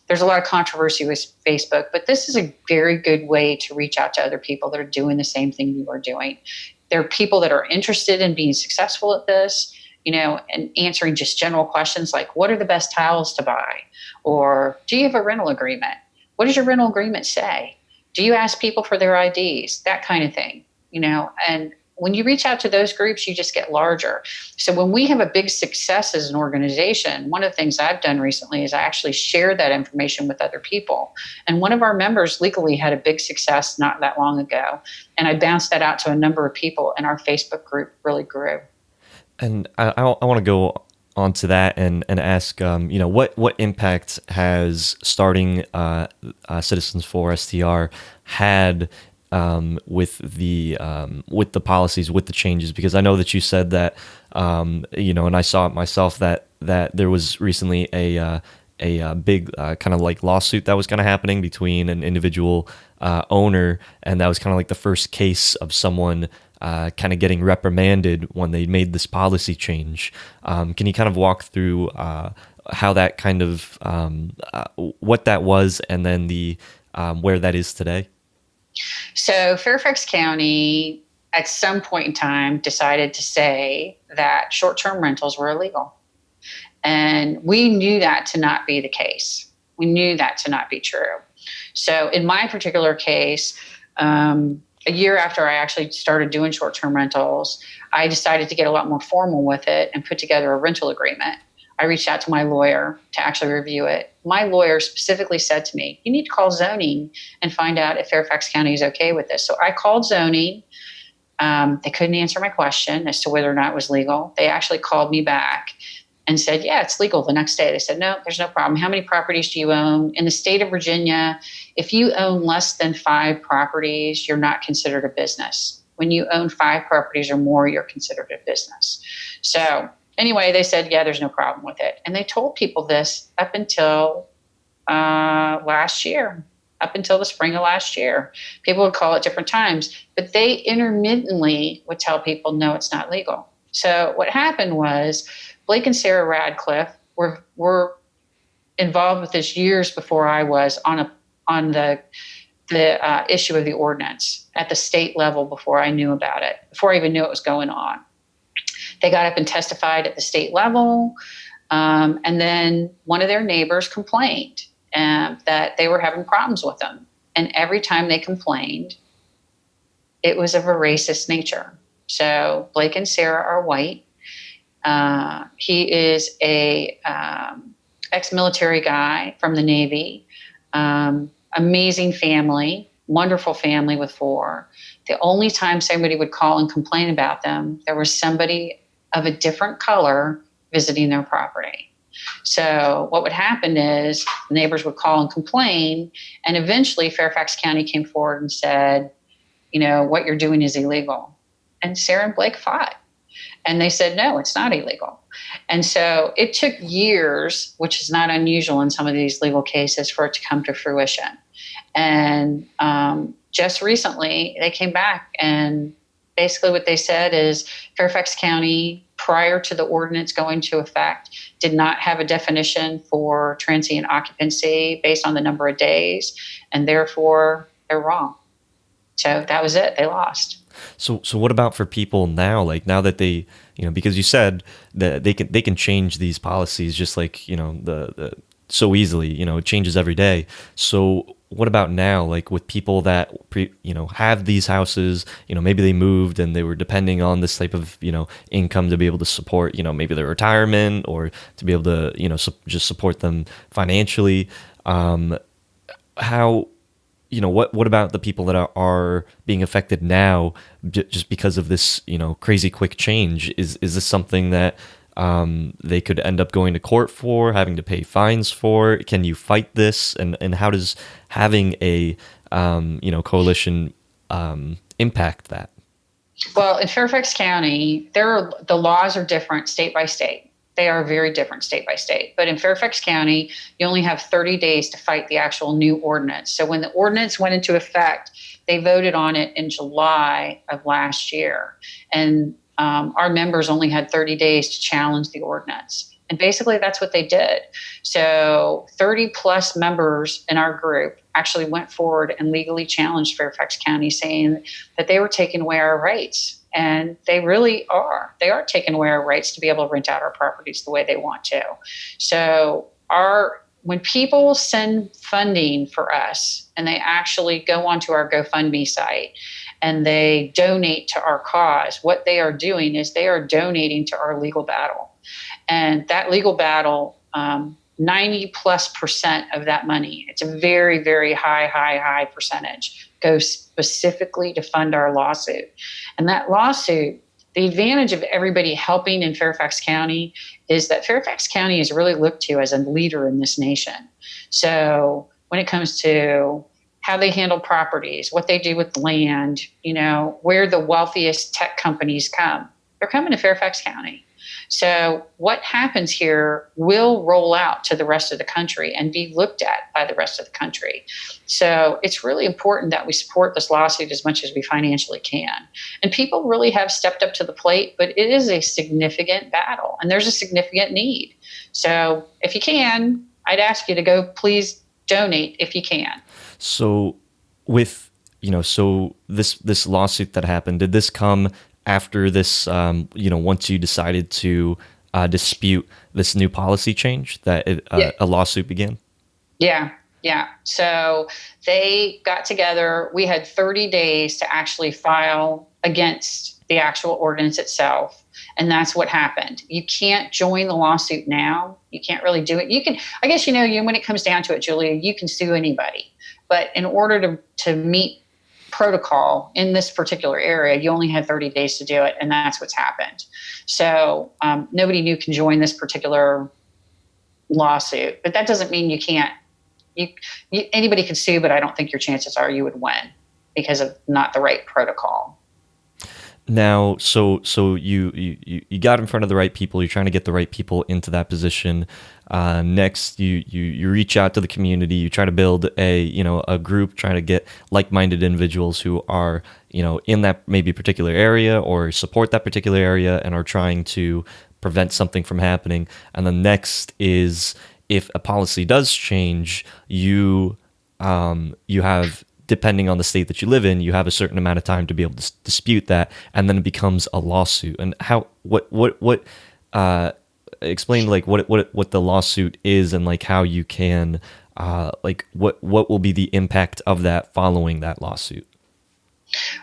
of controversy with Facebook, but this is a very good way to reach out to other people that are doing the same thing you are doing. There are people that are interested in being successful at this, and answering just general questions like, what are the best towels to buy? Or do you have a rental agreement? What does your rental agreement say? Do you ask people for their IDs? That kind of thing, and when you reach out to those groups, you just get larger. So when we have a big success as an organization, one of the things I've done recently is I actually shared that information with other people. And one of our members legally had a big success not that long ago. And I bounced that out to a number of people, and our Facebook group really grew. And I want to go on to that and ask, what impact has starting Citizens for STR had with the policies, with the changes? Because I know that you said that, and I saw it myself, that there was recently a big kind of like lawsuit that was kind of happening between an individual owner, and that was kind of like the first case of someone kind of getting reprimanded when they made this policy change. Can you kind of walk through how that kind of what that was, and then the where that is today? So Fairfax County, at some point in time, decided to say that short-term rentals were illegal. And we knew that to not be the case. We knew that to not be true. So in my particular case, a year after I actually started doing short-term rentals, I decided to get a lot more formal with it and put together a rental agreement. I reached out to my lawyer to actually review it. My lawyer specifically said to me, you need to call zoning and find out if Fairfax County is okay with this. So I called zoning. They couldn't answer my question as to whether or not it was legal. They actually called me back. and said, yeah, it's legal the next day. They said, no, there's no problem. How many properties do you own? In the state of Virginia, if you own less than 5 properties, you're not considered a business. When you own 5 properties or more, you're considered a business. So anyway, they said, yeah, there's no problem with it. And they told people this up until last year, up until the spring of last year. People would call it different times, but they intermittently would tell people, no, it's not legal. So what happened was Blake and Sarah Radcliffe were involved with this years before I was on the issue of the ordinance at the state level before I knew about it, before I even knew it was going on. They got up and testified at the state level, and then one of their neighbors complained that they were having problems with them. And every time they complained, it was of a racist nature. So Blake and Sarah are white. He is a ex-military guy from the Navy, amazing family, wonderful family with 4. The only time somebody would call and complain about them, there was somebody of a different color visiting their property. So what would happen is neighbors would call and complain, and eventually Fairfax County came forward and said, what you're doing is illegal. And Sarah and Blake fought. And they said, no, it's not illegal. And so it took years, which is not unusual in some of these legal cases, for it to come to fruition. And just recently, they came back, and basically what they said is Fairfax County, prior to the ordinance going into effect, did not have a definition for transient occupancy based on the number of days, and therefore they're wrong. So that was it. They lost. So what about for people now? Like now that they, because you said that they can change these policies just like, the so easily, it changes every day. So what about now? Like with people that, have these houses, maybe they moved and they were depending on this type of, income to be able to support, maybe their retirement or to be able to, just support them financially. How, what about the people that are being affected now just because of this, crazy quick change? Is this something that they could end up going to court for, having to pay fines for? Can you fight this? And how does having a, coalition impact that? Well, in Fairfax County, the laws are different state by state. They are very different state by state. But in Fairfax County, you only have 30 days to fight the actual new ordinance. So when the ordinance went into effect, they voted on it in July of last year. And our members only had 30 days to challenge the ordinance. And basically that's what they did. So 30 plus members in our group actually went forward and legally challenged Fairfax County, saying that they were taking away our rights. And they really are. They are taking away our rights to be able to rent out our properties the way they want to. So when people send funding for us and they actually go onto our GoFundMe site and they donate to our cause, what they are doing is they are donating to our legal battle. And that legal battle, 90+% of that money, it's a very, very high percentage, goes specifically to fund our lawsuit. And that lawsuit, the advantage of everybody helping in Fairfax County is that Fairfax County is really looked to as a leader in this nation. So when it comes to how they handle properties, what they do with land, where the wealthiest tech companies come, they're coming to Fairfax County. So what happens here will roll out to the rest of the country and be looked at by the rest of the country. So it's really important that we support this lawsuit as much as we financially can. And people really have stepped up to the plate, but it is a significant battle and there's a significant need. So if you can, I'd ask you to go please donate if you can. So with, so this lawsuit that happened, did this come after this, once you decided to dispute this new policy change, that a lawsuit began? Yeah. So they got together. We had 30 days to actually file against the actual ordinance itself. And that's what happened. You can't join the lawsuit now. You can't really do it. You can, I guess, when it comes down to it, Julia, you can sue anybody. But in order to meet protocol in this particular area, you only had 30 days to do it, and that's what's happened. So nobody new can join this particular lawsuit, but that doesn't mean you can't. Anybody can sue, but I don't think your chances are you would win because of not the right protocol. Now, so you got in front of the right people. You're trying to get the right people into that position. Next, you reach out to the community. You try to build a group, trying to get like-minded individuals who are in that maybe particular area or support that particular area and are trying to prevent something from happening. And then next is, if a policy does change, you have, depending on the state that you live in, you have a certain amount of time to be able to dispute that, and then it becomes a lawsuit. And explain like what the lawsuit is, and like how you can what will be the impact of that following that lawsuit.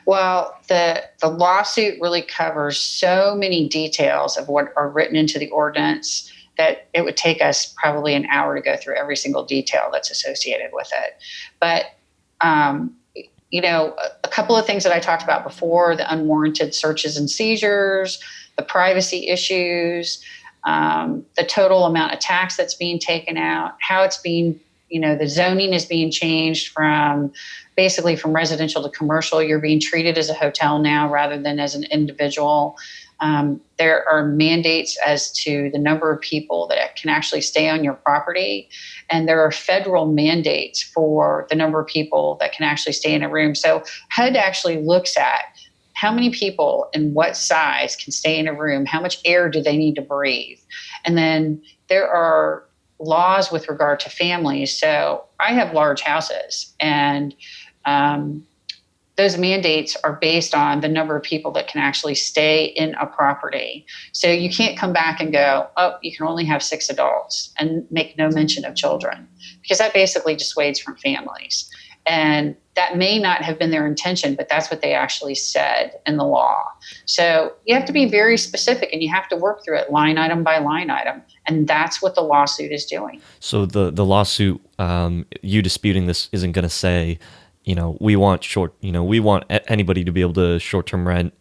Well, the lawsuit really covers so many details of what are written into the ordinance that it would take us probably an hour to go through every single detail that's associated with it. But a couple of things that I talked about before: the unwarranted searches and seizures, the privacy issues, the total amount of tax that's being taken out, how it's being, the zoning is being changed from residential to commercial. You're being treated as a hotel now rather than as an individual. There are mandates as to the number of people that can actually stay on your property. And there are federal mandates for the number of people that can actually stay in a room. So HUD actually looks at how many people and what size can stay in a room, how much air do they need to breathe. And then there are laws with regard to families. So I have large houses, and those mandates are based on the number of people that can actually stay in a property. So you can't come back and go, oh, you can only have 6 adults and make no mention of children, because that basically dissuades from families. And that may not have been their intention, but that's what they actually said in the law. So you have to be very specific, and you have to work through it line item by line item. And that's what the lawsuit is doing. So the lawsuit, you disputing this, isn't going to say, we want anybody to be able to short-term rent,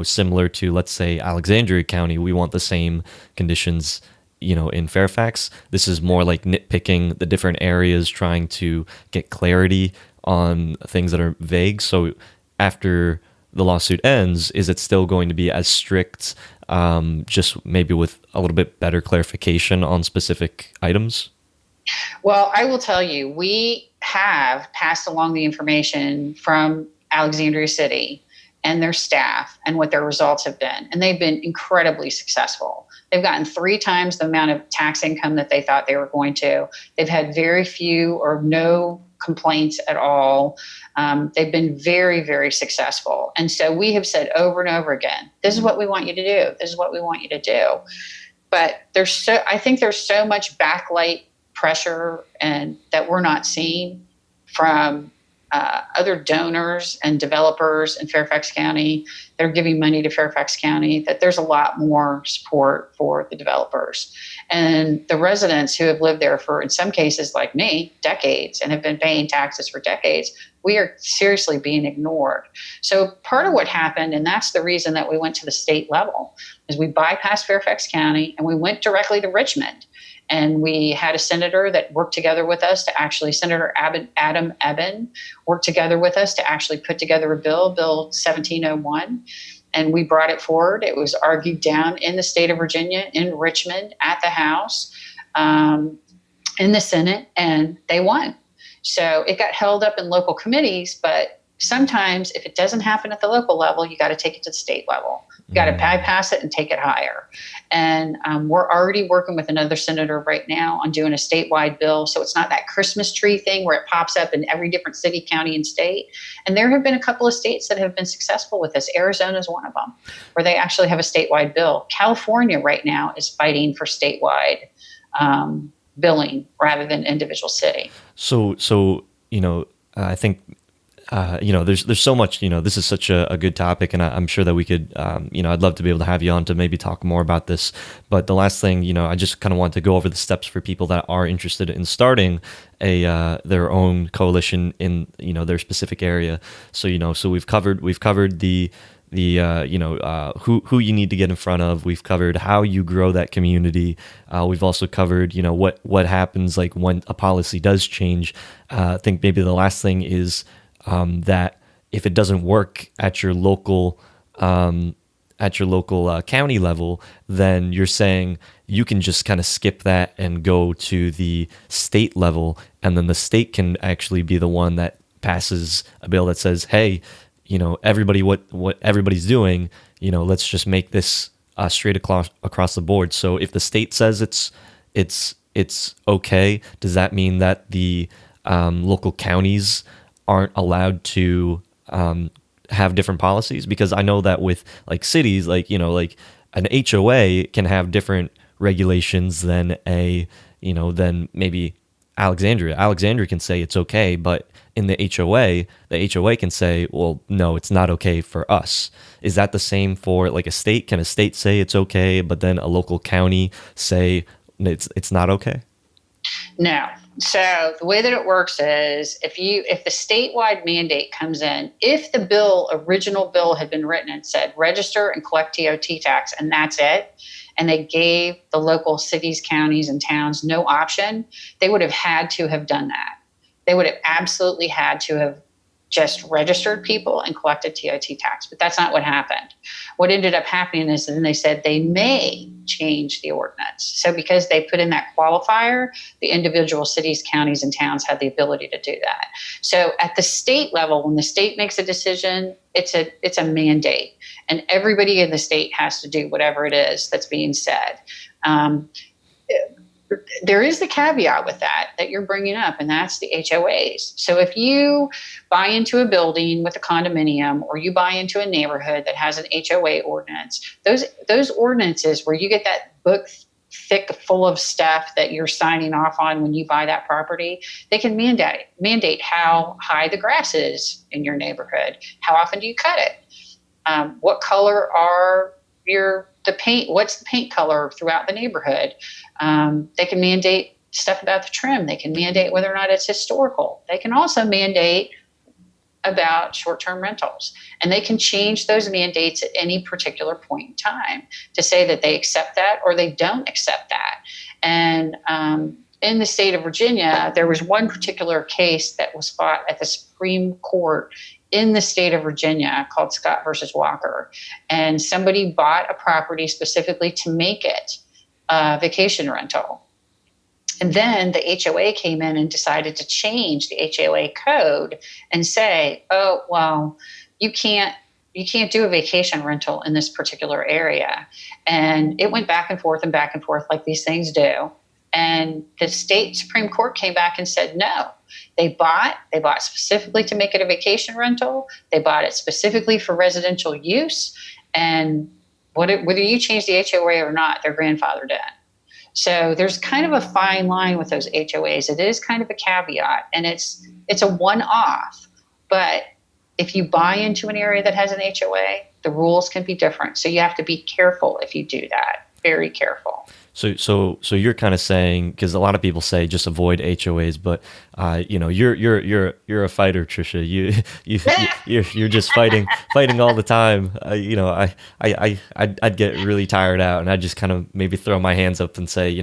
similar to, let's say, Alexandria County. We want the same conditions, in Fairfax. This is more like nitpicking the different areas, trying to get clarity on things that are vague. So after the lawsuit ends, is it still going to be as strict, just maybe with a little bit better clarification on specific items? Well, I will tell you, we have passed along the information from Alexandria City and their staff and what their results have been. And they've been incredibly successful. They've gotten 3 times the amount of tax income that they thought they were going to. They've had very few or no complaints at all. They've been very, very successful. And so we have said over and over again, this is what we want you to do. This is what we want you to do. But I think there's so much backlight pressure and that we're not seeing from other donors and developers in Fairfax County that are giving money to Fairfax County, that there's a lot more support for the developers. And the residents who have lived there for, in some cases like me, decades, and have been paying taxes for decades, we are seriously being ignored. So part of what happened, and that's the reason that we went to the state level, is we bypassed Fairfax County and we went directly to Richmond. And we had a senator that worked together with us to actually, Senator Adam Eben worked together with us to actually put together a Bill 1701. And we brought it forward. It was argued down in the state of Virginia, in Richmond, at the House, in the Senate, and they won. So it got held up in local committees, but sometimes if it doesn't happen at the local level, you got to take it to the state level. You got to bypass it and take it higher. And we're already working with another senator right now on doing a statewide bill. So it's not that Christmas tree thing where it pops up in every different city, county, and state. And there have been a couple of states that have been successful with this. Arizona is one of them, where they actually have a statewide bill. California right now is fighting for statewide billing rather than individual city. So I think there's so much, this is such a good topic, and I'm sure that we could, I'd love to be able to have you on to maybe talk more about this. But the last thing, I just kind of want to go over the steps for people that are interested in starting their own coalition in, their specific area. So, so we've covered the who you need to get in front of. We've covered how you grow that community. We've also covered, what happens like when a policy does change. I think maybe the last thing is that if it doesn't work at your local county level, then you're saying you can just kind of skip that and go to the state level, and then the state can actually be the one that passes a bill that says, hey, everybody, what everybody's doing, let's just make this straight across the board. So if the state says it's okay, does that mean that the local counties aren't allowed to have different policies? Because I know that with like cities, like an HOA can have different regulations than than maybe Alexandria. Alexandria can say it's okay, but in the HOA can say, well, no, it's not okay for us. Is that the same for like a state? Can a state say it's okay, but then a local county say it's not okay? No. So the way that it works is if the statewide mandate comes in, if the original bill had been written and said register and collect TOT tax, and that's it, and they gave the local cities, counties, and towns no option, they would have had to have done that. They would have absolutely had to have just registered people and collected TOT tax, but that's not what happened. What ended up happening is then they said they may change the ordinance. So because they put in that qualifier, the individual cities, counties, and towns had the ability to do that. So at the state level, when the state makes a decision, it's a mandate, and everybody in the state has to do whatever it is that's being said. There is the caveat with that you're bringing up, and that's the HOAs. So if you buy into a building with a condominium, or you buy into a neighborhood that has an HOA ordinance, those ordinances where you get that book thick full of stuff that you're signing off on when you buy that property, they can mandate how high the grass is in your neighborhood. How often do you cut it? What color are the paint? What's the paint color throughout the neighborhood? They can mandate stuff about the trim. They can mandate whether or not it's historical. They can also mandate about short-term rentals, and they can change those mandates at any particular point in time to say that they accept that or they don't accept that. And in the state of Virginia, there was one particular case that was fought at the Supreme Court in the state of Virginia called Scott versus Walker. And somebody bought a property specifically to make it a vacation rental. And then the HOA came in and decided to change the HOA code and say, oh, well, you can't do a vacation rental in this particular area. And it went back and forth like these things do. And the state Supreme Court came back and said, no, they bought specifically to make it a vacation rental. They bought it specifically for residential use. And whether you change the HOA or not, they're grandfathered in. So there's kind of a fine line with those HOAs. It is kind of a caveat, and it's a one-off. But if you buy into an area that has an HOA, the rules can be different. So you have to be careful if you do that. Very careful. So you're kind of saying, because a lot of people say just avoid HOAs, but you're a fighter, Tricia. You're just fighting all the time. I'd get really tired out, and I'd just kind of maybe throw my hands up and say,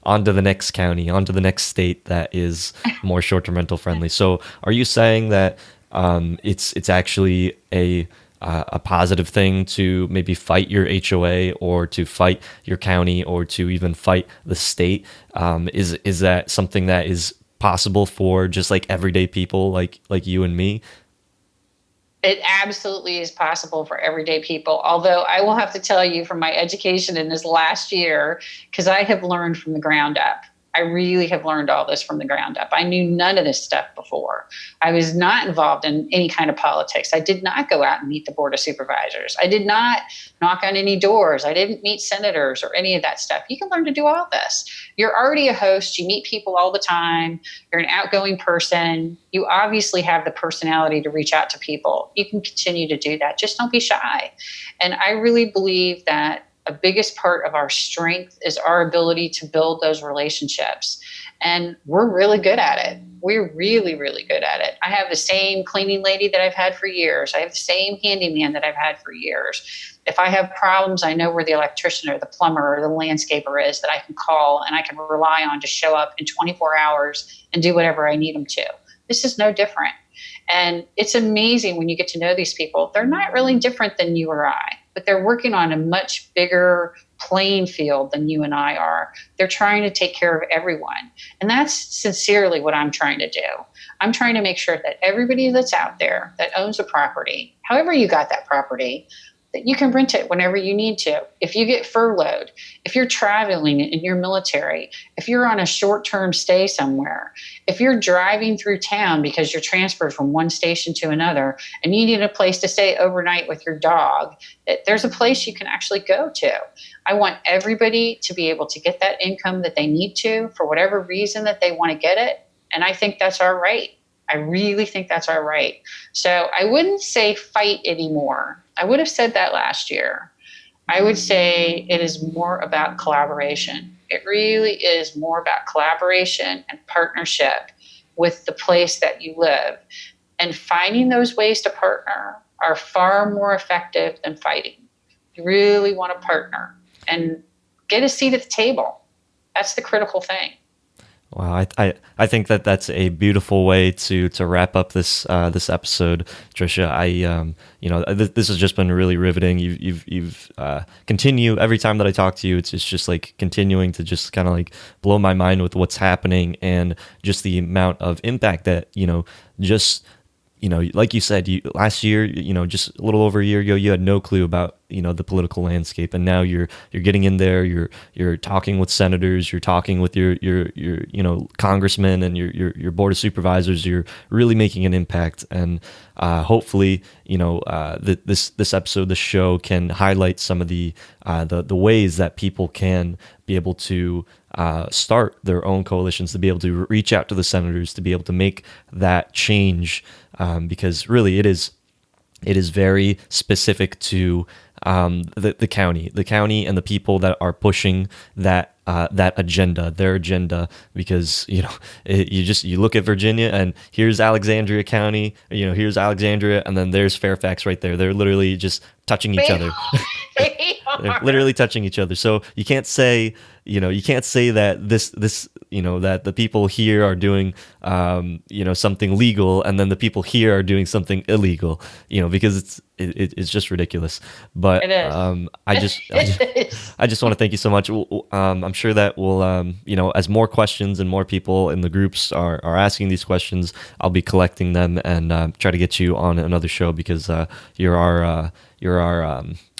on to the next county, on to the next state that is more short-term rental friendly. So are you saying that it's actually a positive thing to maybe fight your HOA or to fight your county or to even fight the state? Is that something that is possible for just like everyday people like you and me? It absolutely is possible for everyday people. Although I will have to tell you from my education in this last year, because I have learned from the ground up. I really have learned all this from the ground up. I knew none of this stuff before. I was not involved in any kind of politics. I did not go out and meet the Board of Supervisors. I did not knock on any doors. I didn't meet senators or any of that stuff. You can learn to do all this. You're already a host. You meet people all the time. You're an outgoing person. You obviously have the personality to reach out to people. You can continue to do that. Just don't be shy. And I really believe that a biggest part of our strength is our ability to build those relationships. And we're really good at it. We're really, really good at it. I have the same cleaning lady that I've had for years. I have the same handyman that I've had for years. If I have problems, I know where the electrician or the plumber or the landscaper is that I can call and I can rely on to show up in 24 hours and do whatever I need them to. This is no different. And it's amazing when you get to know these people. They're not really different than you or I, but they're working on a much bigger playing field than you and I are. They're trying to take care of everyone. And that's sincerely what I'm trying to do. I'm trying to make sure that everybody that's out there that owns a property, however you got that property, that you can rent it whenever you need to. If you get furloughed, if you're traveling in your military, if you're on a short-term stay somewhere, if you're driving through town because you're transferred from one station to another and you need a place to stay overnight with your dog, there's a place you can actually go to. I want everybody to be able to get that income that they need to for whatever reason that they want to get it. And I think that's our right. I really think that's our right. So I wouldn't say fight anymore. I would have said that last year. I would say it is more about collaboration. It really is more about collaboration and partnership with the place that you live. And finding those ways to partner are far more effective than fighting. You really want to partner and get a seat at the table. That's the critical thing. Wow, I think that that's a beautiful way to wrap up this episode, Tricia. This has just been really riveting. You've continue every time that I talk to you. It's just like continuing to just kind of like blow my mind with what's happening and just the amount of impact that like you said, last year, just a little over a year ago, you had no clue about, the political landscape. And now you're getting in there, you're talking with senators, you're talking with your congressmen and your board of supervisors. You're really making an impact. And hopefully, this episode, this show can highlight some of the ways that people can be able to start their own coalitions, to be able to reach out to the senators, to be able to make that change, because really it is very specific to the county and the people that are pushing that agenda, their agenda, because you look at Virginia and here's Alexandria County, here's Alexandria, and then there's Fairfax right there. They're literally just touching each other. They're literally touching each other. So you can't say that this that the people here are doing something legal and then the people here are doing something illegal, because it's just ridiculous. But I just want to thank you so much. I'm sure that we'll as more questions and more people in the groups are asking these questions, I'll be collecting them and try to get you on another show, because you're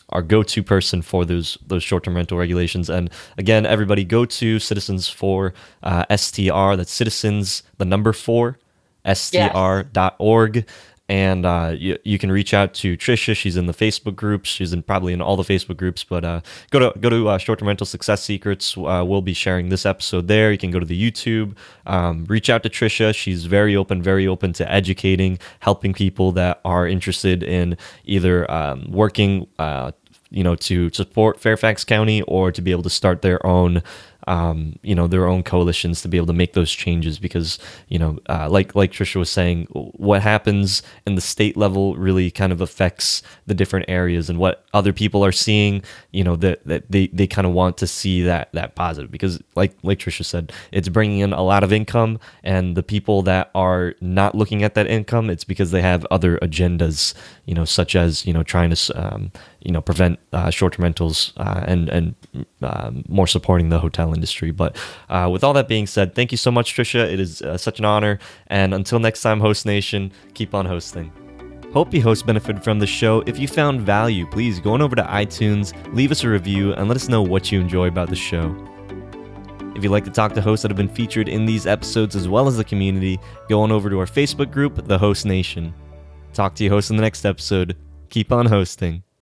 our go-to person for those short-term rental regulations. And again, everybody go to Citizens for STR. That's Citizens, the number 4, STR.org. And you can reach out to Tricia. She's in the Facebook groups. She's probably in all the Facebook groups. But go to Short-Term Rental Success Secrets. We'll be sharing this episode there. You can go to the YouTube. Reach out to Tricia. She's very open to educating, helping people that are interested in either working, to support Fairfax County, or to be able to start their own coalitions, to be able to make those changes. Because like Tricia was saying, what happens in the state level really kind of affects the different areas, and what other people are seeing, that they kind of want to see that positive, because like Tricia said, it's bringing in a lot of income, and the people that are not looking at that income, it's because they have other agendas, such as trying to prevent short-term rentals and more supporting the hotel industry. But with all that being said, thank you so much, Tricia. It is such an honor. And until next time, Host Nation, keep on hosting. Hope you hosts benefited from the show. If you found value, please go on over to iTunes, leave us a review, and let us know what you enjoy about the show. If you'd like to talk to hosts that have been featured in these episodes as well as the community, go on over to our Facebook group, The Host Nation. Talk to you hosts in the next episode. Keep on hosting.